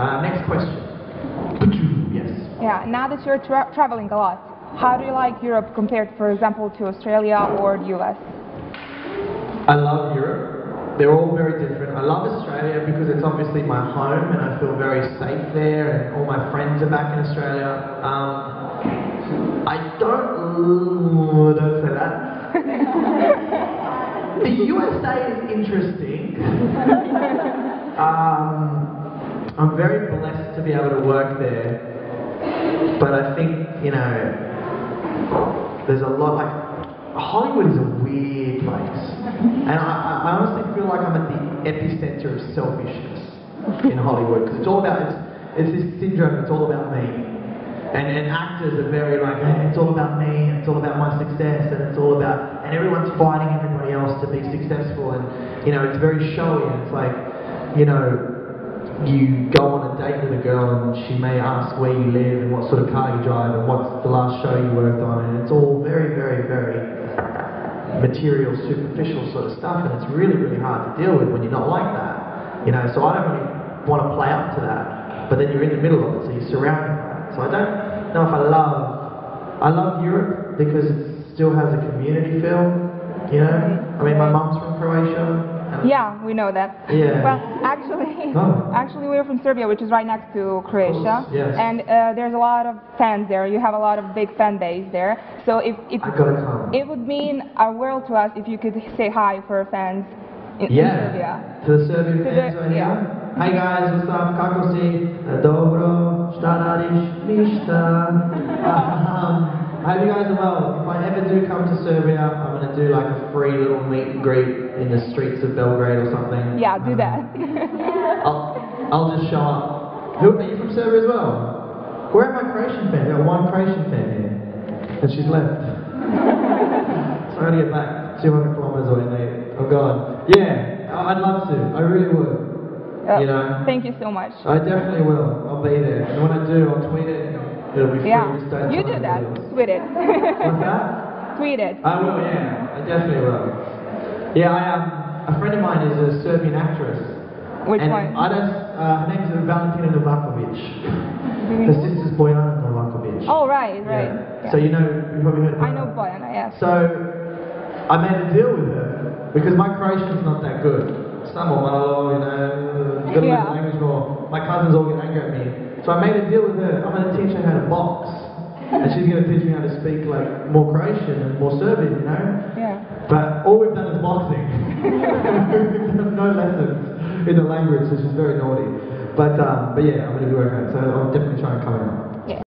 Next question. Yes. Yeah, now that you're traveling a lot, how do you like Europe compared, for example, to Australia or the US? I love Europe. They're all very different. I love Australia because it's obviously my home and I feel very safe there and all my friends are back in Australia. Don't say that. The USA is interesting. I'm very blessed to be able to work there, but I think, you know, there's a lot, like, Hollywood is a weird place, and I honestly feel like I'm at the epicenter of selfishness in Hollywood, because it's all about, it's this syndrome, it's all about me, and actors are very like, hey, it's all about me, and it's all about my success, and it's all about, and everyone's fighting everybody else to be successful, and, you know, it's very showy, and it's like, you know, you go on a date with a girl and she may ask where you live and what sort of car you drive and what's the last show you worked on, and it's all very, very, very material, superficial sort of stuff, and it's really, really hard to deal with when you're not like that, you know, so I don't really want to play up to that, but then you're in the middle of it, so you're surrounded by it, so I don't know if I love Europe because it still has a community feel, you know, I mean, my mum's from Croatia. Yeah, we know that. Yeah. Well, actually we're from Serbia, which is right next to Croatia, yes. and there's a lot of fans there. You have a lot of big fan base there. So I gotta come. It would mean a world to us if you could say hi for our fans in Serbia. To the Serbian fans right here. Hi guys, what's up? Kako si? Dobro, šta radiš? Ništa. I hope you guys are well. If I ever do come to Serbia, I'm going to do like a free little meet and greet in the streets of Belgrade or something. Yeah, do that. I'll just show up. Are you from Serbia as well? Where are my Croatian fans? I've got one Croatian fan here. And she's left. So I got to get back 200 kilometers away, mate. I'm gone. Yeah, I'd love to. I really would. You know? Thank you so much. I definitely will. I'll be there. And when I do, I'll tweet it. It'll be free. Yeah, you do that. Tweet it. What's that? Tweet it. I will, yeah. I definitely will. Yeah, a friend of mine is a Serbian actress. Which and one? Her name's Valentina Novakovic. Her sister's Bojana Novakovic. Oh, right. Yeah. So you probably heard of her. I know Bojana, yes. So I made a deal with her because my Croatian's not that good. Samo malo, you know, got to learn the language more. My cousins all get angry at me. So I made a deal with her. I'm going to teach her how to box. And she's going to teach me how to speak like more Croatian and more Serbian, you know? Yeah. But all we've done is boxing. We've done no lessons in the language, so she's very naughty. But yeah, I'm going to be working on it. So I'll definitely try and come out.